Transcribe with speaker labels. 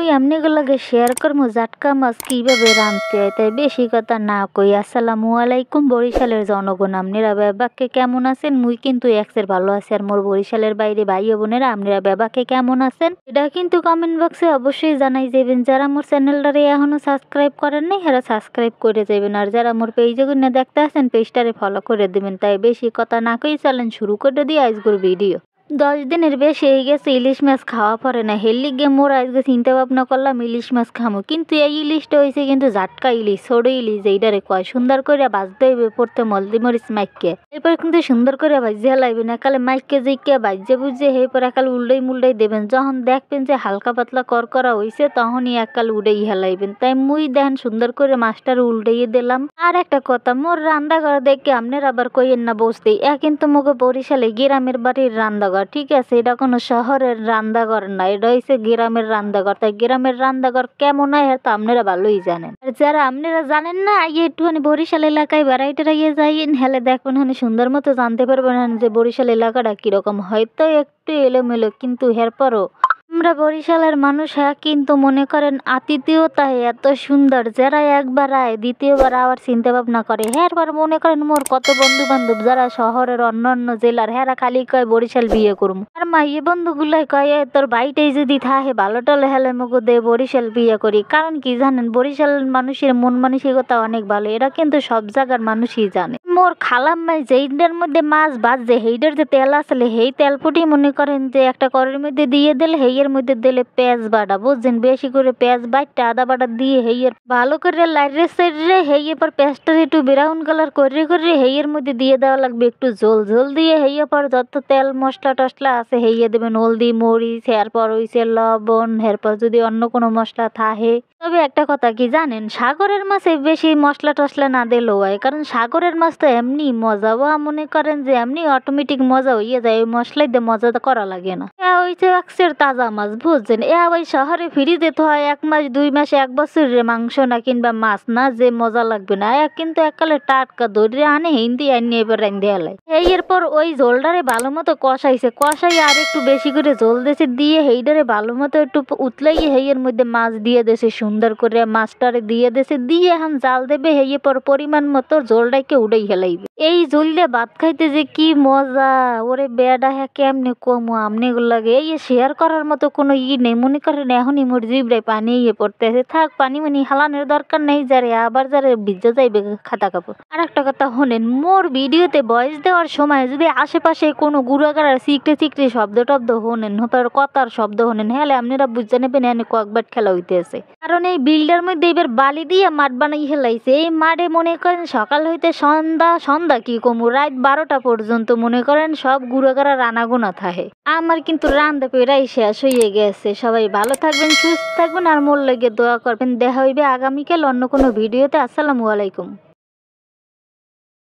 Speaker 1: মুই আমনেগুলোকে শেয়ার করমু জাটকা মাছ কিভাবে রাঁধতে হয়। তাই বেশি কথা না কই, আসসালামু আলাইকুম বরিশালের জনগণ, আপনারা বেবাকে কেমন আছেন? মুই কিন্তু এক্সের ভালো আছি। আর মোর বরিশালের বাইরে ভাই ও বোনেরা আপনারা বেবাকে কেমন আছেন এটা কিন্তু কমেন্ট বক্সে অবশ্যই জানাই যাবেন। যারা মোর চ্যানেলটারে এখনো সাবস্ক্রাইব করেন নাই যারা সাবস্ক্রাইব করে যাবেন, আর যারা মোর পেজে গুনে দেখতে আছেন পেজটারে ফলো করে দিবেন। তাই বেশি কথা না কই চলেন শুরু করে দিই আজকের ভিডিও। 10 দিনের বেশি হয়ে গেছে ইলিশ মাছ খাওয়া পড়ে না, হেললি গিয়ে মোর আজকে চিন্তা ভাবনা করলাম ইলিশ মাছ খামো। কিন্তু এই ইলিশটা হয়েছে কিন্তু জাটকা ইলিশ, ছোট ইলিশ এইটারে কয়। সুন্দর করে ভাজতে হইবে পড়তে মলদি মরিচ মাইকে, এরপর কিন্তু সুন্দর করে ভাজিয়া লাগবে না, একালে মাইকে জিকে ভাজিয়ে বুঝে এরপর একাল উল্টাই মুল্টাই দেবেন। যখন দেখবেন যে হালকা পাতলা করা হয়েছে তখনই একাল উড়াই হেলাইবেন। তাই মুই দেখেন সুন্দর করে মাছটার উল্টাইয়ে দিলাম। আর একটা কথা, মোর রান্না ঘর দেখে আপনার আবার কইেন না বসতে, কিন্তু মোকে বরিশালে গ্রামের বাড়ির রান্নাঘর, ঠিক আছে? এটা কোনো শহরের রান্নাঘর না, এটা হচ্ছে গ্রামের রান্নাঘর। তাই গ্রামের রান্নাঘর কেমন হয় তো আপনারা ভালোই জানেন। আর যারা আপনারা জানেন না একটুখানি বরিশাল এলাকায় বেড়াইতে যাইয়েন, হেলে দেখবেন হানি সুন্দর মতো জানতে পারবেন যে বরিশাল এলাকাটা কিরকম। হয়তো একটু এলোমেলো, কিন্তু এরপরও আমরা বরিশালের মানুষ কিন্তু মনে করেন আতিথেয়তায় এত সুন্দর, যারা একবার আয় দ্বিতীয়বার আবার চিন্তা ভাবনা করে। এরপর মনে করেন মোর কত বন্ধু বান্ধব যারা শহরের অন্যান্য জেলার, হেরা খালি কয় বরিশাল বিয়ে করুম। আর মাইয়ে বন্ধুগুলাই কয় তোর বাইটাই যদি থাহে ভালো টলে হেলে মগো দে বরিশাল বিয়ে করি। কারণ কি জানেন, বরিশালের মানুষের মন মানসিকতা অনেক ভালো, এরা কিন্তু সব জায়গার মানুষই জানে। মোর খালাম্মাই যেইটার মধ্যে মাছ ভাজছে সেইটার যে তেল আসলে সেই তেল ফুটি মনে করেন যে একটা কড়ের মধ্যে দিয়ে দিলে হেইয়ের মধ্যে দিলে পেঁয়াজ বাটা, বুঝছেন? বেশি করে পেঁয়াজ বাটা আদা বাটা দিয়ে হেইয়ের ভালো করে লাইরে সাইডে হেইয়ে পর পেঁয়াজটা একটু ব্রাউন কালার করে হেইয়ের মধ্যে দিয়ে দেওয়া লাগবে একটু ঝোল ঝোল দিয়ে। হেইয়ে পর যত তেল মশলা টসলা আছে হেইয়ে দেবেন, হলদি মরিচ, এরপর হইছে লবণ, এরপর যদি অন্য কোনো মশলা থাকে। তবে একটা কথা কি জানেন, সাগরের মাছে বেশি মশলা টসলা না দিলেও হয়, কারণ সাগরের মাছ তো এমনি মজা, বা মনে করেন যে এমনি অটোমেটিক মজা হইয়া যায়, ওই মশলাই দিয়ে মজা করা লাগে না। হইছে একসের তাজা মাছ, বুঝছেন? ওই শহরে ফ্রিজে তো হয় 1 মাস 2 মাস 1 বছরের মাংস না কিংবা মাছ না, যে মজা লাগবে না। কিন্তু এককালে টাটকা ধরে আনে হিন্দি আনিয়ে এবার রান্ধে হেলাই। এরপর ওই ঝোলটারে ভালো মতো কষাই আর একটু বেশি করে ঝোল দেশে দিয়ে হেইডারে ভালো মতো একটু উতলাইয়ে হেইয়ের মধ্যে মাছ দিয়ে দেশে সুন্দর করে মাছটারে দিয়ে দেশে দিয়ে এখন জাল দেবে। হেয়ে পর পরিমাণ মতো ঝোলটাকে উড়াই হেলাইবে। এই ঝোল দিয়ে ভাত খাইতে যে কি মজা, ওরে বেডা কেমনে কমু আমনে লাগে। এই শেয়ার করার মতো কোনো নেই, মনে করেন এখনই মোর জিভটায় পানি পড়তেছে। থাক পানি হালানোর দরকার নেই, যারে আবার যারে ভিজে যাইবে খাতা কাপড়। আর একটা কথা শোনেন, মোর ভিডিওতে ভয়েস দেওয়ার সময় যদি আশেপাশে কোনো গুড়াগাড়ার চিকটে শব্দ টব্দ শোনেন, কথার শব্দ শোনেন, হ্যাঁ আপনারা বুঝে নেবেন এনে কয়েকবার খেলা হইতেছে। কারণ এই বিলটার মধ্যে এবার বালি দিয়ে মাঠ বানাই হেলাইছে। এই মাঠে মনে করেন সকাল হইতে সন্ধ্যা কি কমু রাত 12টা পর্যন্ত মনে করেন সব গুড়াগাড়া রানাগোনা থাকে। আমার কিন্তু রান্দা পেরাই শেষ হয়ে গেছে। সবাই ভালো থাকবেন, সুস্থ থাকবেন, আর মোর লাগে দোয়া করবেন। দেখা হইবে আগামীকাল অন্য কোনো ভিডিওতে। আসসালামু আলাইকুম।